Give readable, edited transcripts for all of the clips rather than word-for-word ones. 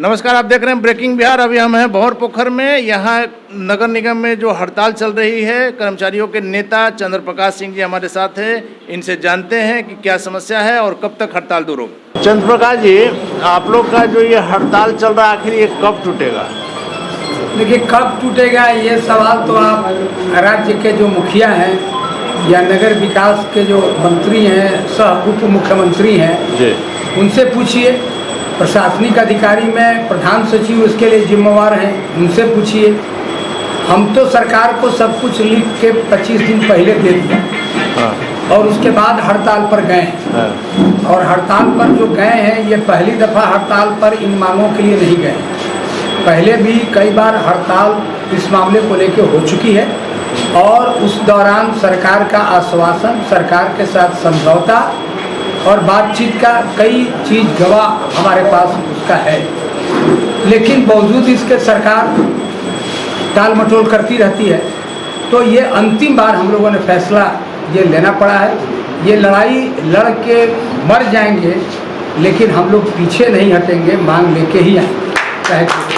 नमस्कार, आप देख रहे हैं ब्रेकिंग बिहार। अभी हम हैं भंवर पोखर में। यहाँ नगर निगम में जो हड़ताल चल रही है, कर्मचारियों के नेता चंद्र प्रकाश सिंह जी हमारे साथ हैं। इनसे जानते हैं कि क्या समस्या है और कब तक हड़ताल दूर होगी। चंद्र प्रकाश जी, आप लोग का जो ये हड़ताल चल रहा है, आखिर ये कब टूटेगा? देखिए, कब टूटेगा ये सवाल तो आप राज्य के जो मुखिया हैं या नगर विकास के जो मंत्री हैं, सह उप मुख्यमंत्री हैं जी, उनसे पूछिए। प्रशासनिक अधिकारी में प्रधान सचिव उसके लिए जिम्मेवार हैं, उनसे पूछिए। हम तो सरकार को सब कुछ लिख के 25 दिन पहले दे दिया और उसके बाद हड़ताल पर गए। और हड़ताल पर जो गए हैं, ये पहली दफ़ा हड़ताल पर इन मांगों के लिए नहीं गए। पहले भी कई बार हड़ताल इस मामले को लेकर हो चुकी है और उस दौरान सरकार का आश्वासन, सरकार के साथ समझौता और बातचीत का कई चीज़ गवाह हमारे पास उसका है। लेकिन बावजूद इसके सरकार टाल मटोल करती रहती है। तो ये अंतिम बार हम लोगों ने फैसला ये लेना पड़ा है। ये लड़ाई लड़ के मर जाएंगे, लेकिन हम लोग पीछे नहीं हटेंगे, मांग लेके ही आएंगे।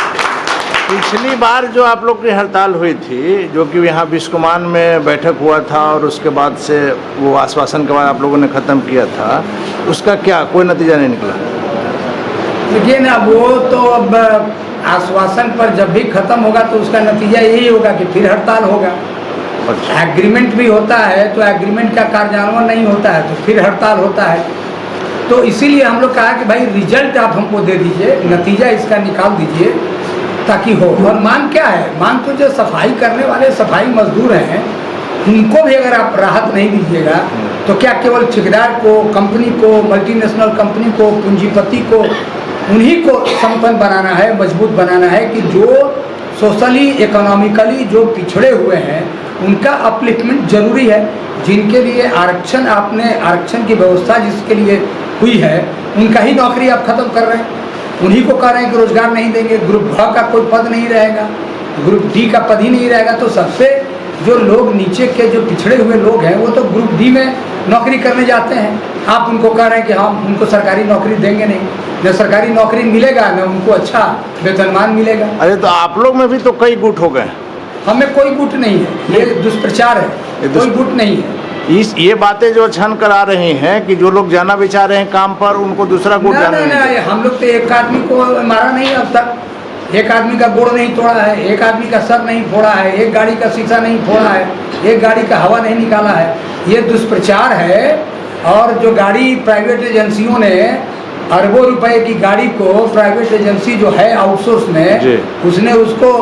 पिछली बार जो आप लोग की हड़ताल हुई थी, जो कि यहाँ बिस्कुमान में बैठक हुआ था और उसके बाद से वो आश्वासन के बाद आप लोगों ने ख़त्म किया था, उसका क्या कोई नतीजा नहीं निकला? देखिए ना, वो तो अब आश्वासन पर जब भी ख़त्म होगा तो उसका नतीजा यही होगा कि फिर हड़ताल होगा। अच्छा। एग्रीमेंट भी होता है तो एग्रीमेंट का कार्यान्वयन नहीं होता है तो फिर हड़ताल होता है। तो इसीलिए हम लोग कहा कि भाई रिजल्ट आप हमको दे दीजिए, नतीजा इसका निकाल दीजिए ताकि हो। और मांग क्या है? मांग तो जो सफाई करने वाले सफाई मजदूर हैं, उनको भी अगर आप राहत नहीं दीजिएगा तो क्या केवल ठेकेदार को, कंपनी को, मल्टीनेशनल कंपनी को, पूंजीपति को, उन्हीं को संपन्न बनाना है, मजबूत बनाना है कि जो सोशली इकोनॉमिकली जो पिछड़े हुए हैं उनका अपलिफ्टमेंट जरूरी है। जिनके लिए आरक्षण, आपने आरक्षण की व्यवस्था जिसके लिए हुई है, उनका ही नौकरी आप खत्म कर रहे हैं। उन्हीं को कह रहे हैं कि रोजगार नहीं देंगे। ग्रुप भ का कोई पद नहीं रहेगा, ग्रुप डी का पद ही नहीं रहेगा। तो सबसे जो लोग नीचे के जो पिछड़े हुए लोग हैं, वो तो ग्रुप डी में नौकरी करने जाते हैं। आप उनको कह रहे हैं कि हम उनको सरकारी नौकरी देंगे नहीं। न सरकारी नौकरी मिलेगा, न उनको अच्छा वेतनमान मिलेगा। अरे तो आप लोग में भी तो कई गुट हो गए। हमें कोई गुट नहीं है, ये दुष्प्रचार है, कोई गुट नहीं है। ये बातें जो छन करा रही हैं कि जो लोग जाना भी चाह रहे हैं काम पर, उनको दूसरा गुट जाना नहीं। हम लोग तो एक आदमी को मारा नहीं अब तक, एक आदमी का गोड़ नहीं तोड़ा है, एक आदमी का सर नहीं फोड़ा है, एक गाड़ी का शीशा नहीं फोड़ा है, एक गाड़ी का हवा नहीं निकाला है। ये दुष्प्रचार है। और जो गाड़ी प्राइवेट एजेंसियों ने अरबों रुपए की गाड़ी को, प्राइवेट एजेंसी जो है आउटसोर्स में, उसने उसको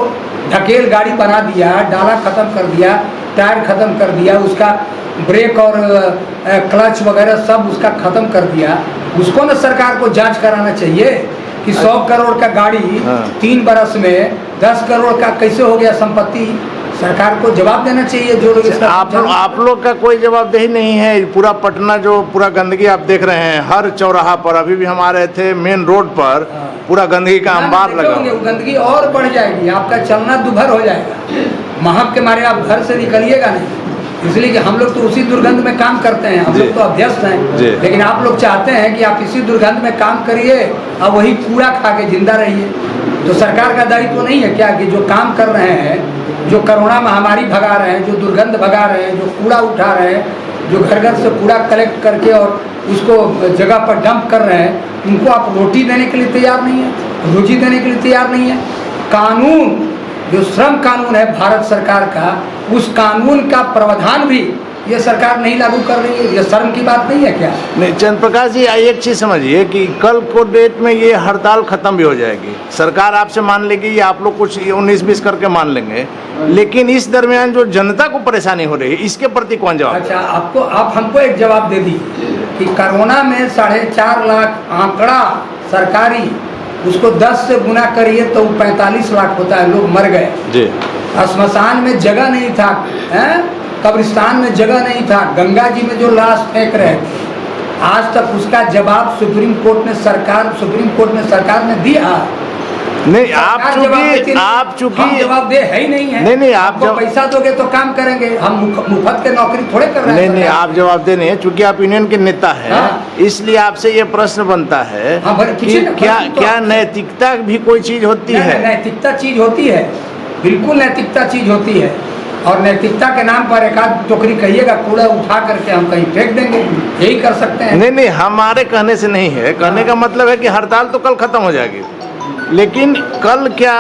ढकेल गाड़ी बना दिया, डाला खत्म कर दिया, टायर खत्म कर दिया, उसका ब्रेक और क्लच वगैरह सब उसका ख़त्म कर दिया। उसको ना सरकार को जांच कराना चाहिए कि 100 करोड़ का गाड़ी 3 बरस में 10 करोड़ का कैसे हो गया संपत्ति। सरकार को जवाब देना चाहिए। जो लोग आप लोग का कोई जवाबदेही नहीं है। पूरा पटना जो पूरा गंदगी आप देख रहे हैं, हर चौराहा पर, अभी भी हम आ रहे थे मेन रोड पर, पूरा गंदगी का अंबार लगा। गंदगी और बढ़ जाएगी, आपका चलना दुभर हो जाएगा। महक के मारे आप घर से निकलिएगा नहीं, इसलिए कि हम लोग तो उसी दुर्गंध में काम करते हैं, हम लोग तो अभ्यस्त हैं। लेकिन आप लोग चाहते हैं कि आप इसी दुर्गंध में काम करिए और वही कूड़ा खा के जिंदा रहिए। तो सरकार का दायित्व नहीं है क्या कि जो काम कर रहे हैं, जो कोरोना महामारी भगा रहे हैं, जो दुर्गंध भगा रहे हैं, जो कूड़ा उठा रहे हैं, जो घर घर से कूड़ा कलेक्ट करके और उसको जगह पर डंप कर रहे हैं, उनको आप रोटी देने के लिए तैयार नहीं है, रोजी देने के लिए तैयार नहीं है। कानून, जो श्रम कानून है भारत सरकार का, उस कानून का प्रावधान भी ये सरकार नहीं लागू कर रही है। ये शर्म की बात नहीं है क्या? नहीं चंद्र प्रकाश जी, एक चीज़ समझिए कि कल को डेट में ये हड़ताल खत्म भी हो जाएगी। सरकार आपसे मान लेगी या आप लोग कुछ 19-20 करके मान लेंगे, लेकिन इस दरमियान जो जनता को परेशानी हो रही है, इसके प्रति कौन जवाब? अच्छा, आप हमको एक जवाब दे दीजिए कि कोरोना में 4.5 लाख आंकड़ा सरकारी, उसको 10 से गुना करिए तो 45 लाख होता है। लोग मर गए जी। श्मशान में जगह नहीं था, कब्रिस्तान में जगह नहीं था, गंगा जी में जो लाश फेंक रहे थे, आज तक उसका जवाब सुप्रीम कोर्ट ने सरकार ने दिया। नहीं, आप सरकार चूंकि- जवाब देती नहीं। आप चूंकि- हम जवाबदेह है ही नहीं है। नहीं, आप आपको जब- पैसा दोगे तो काम करेंगे, हम मुफ्त के नौकरी थोड़े कर रहे हैं। नहीं, सरकार। आप जवाब दे नहीं है, चूंकि आप यूनियन के नेता हैं, हाँ। इसलिए आपसे ये प्रश्न बनता है हाँ, बड़े कि पूछिए ना, क्या प्रश्न तो क्या आपसे। नैतिकता भी कोई चीज होती नहीं, है? नैतिकता चीज होती है, बिल्कुल नैतिकता चीज होती है। और नैतिकता के नाम पर एक आध टोकरी कहिएगा, कूड़ा उठा करके हम कहीं फेंक देंगे, यही कर सकते हैं। नहीं, हमारे कहने से नहीं है, कहने का मतलब है कि हड़ताल तो कल खत्म हो जाएगी, लेकिन कल क्या,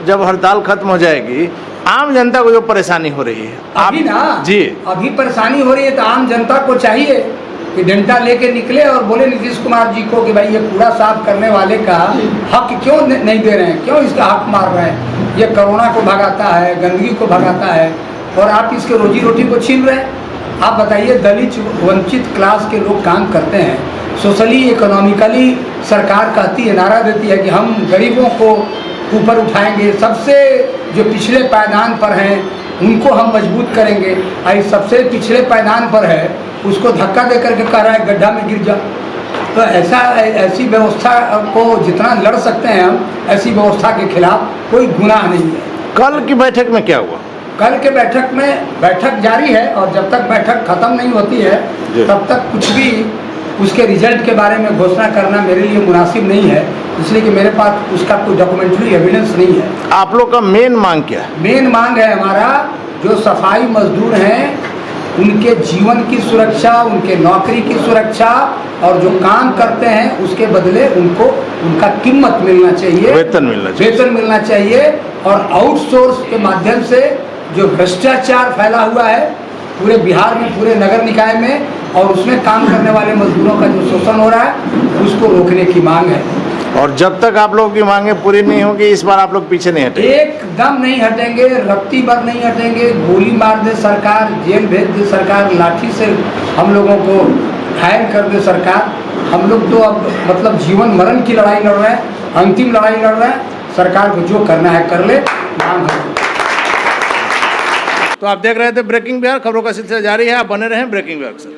जब हड़ताल खत्म हो जाएगी, आम जनता को जो परेशानी हो रही है अभी ना जी, अभी परेशानी हो रही है, तो आम जनता को चाहिए कि डंडा लेके निकले और बोले नीतीश कुमार जी को कि भाई ये कूड़ा साफ करने वाले का हक क्यों नहीं दे रहे हैं, क्यों इसका हक मार रहे हैं? ये कोरोना को भगाता है, गंदगी को भगाता है, और आप इसके रोजी रोटी को छीन रहे हैं। आप बताइए, दलित वंचित क्लास के लोग काम करते हैं, सोशली इकोनॉमिकली सरकार कहती है, नारा देती है कि हम गरीबों को ऊपर उठाएंगे, सबसे जो पिछले पायदान पर हैं उनको हम मजबूत करेंगे। आई सबसे पिछले पायदान पर है, उसको धक्का दे करके कह रहा है गड्ढा में गिर जा। तो ऐसी व्यवस्था को जितना लड़ सकते हैं हम, ऐसी व्यवस्था के खिलाफ कोई गुनाह नहीं है। कल की बैठक में क्या हुआ? कल के बैठक जारी है, और जब तक बैठक खत्म नहीं होती है तब तक कुछ भी उसके रिजल्ट के बारे में घोषणा करना मेरे लिए मुनासिब नहीं है, इसलिए कि मेरे पास उसका कोई डॉक्यूमेंट्री एविडेंस नहीं है। आप लोग का मेन मांग क्या है? मेन मांग है हमारा, जो सफाई मजदूर हैं उनके जीवन की सुरक्षा, उनके नौकरी की सुरक्षा, और जो काम करते हैं उसके बदले उनको उनका कीमत मिलना चाहिए, वेतन मिलना चाहिए, वेतन मिलना चाहिए। और आउटसोर्स के माध्यम से जो भ्रष्टाचार फैला हुआ है पूरे बिहार में, पूरे नगर निकाय में, और उसमें काम करने वाले मजदूरों का जो शोषण हो रहा है, उसको रोकने की मांग है। और जब तक आप लोगों की मांगे पूरी नहीं होगी, इस बार आप लोग पीछे नहीं हटेंगे? एकदम नहीं हटेंगे, रत्ती भर नहीं हटेंगे। गोली मार दे सरकार, जेल भेज दे सरकार, लाठी से हम लोगों को घायल कर दे सरकार, हम लोग तो अब मतलब जीवन मरण की लड़ाई लड़ रहे हैं, अंतिम लड़ाई लड़ रहे हैं। सरकार को जो करना है कर ले, मांग है। तो आप देख रहे थे ब्रेकिंग बिहार, खबरों का सिलसिला जारी है, आप बने रहें ब्रेकिंग बिहार से।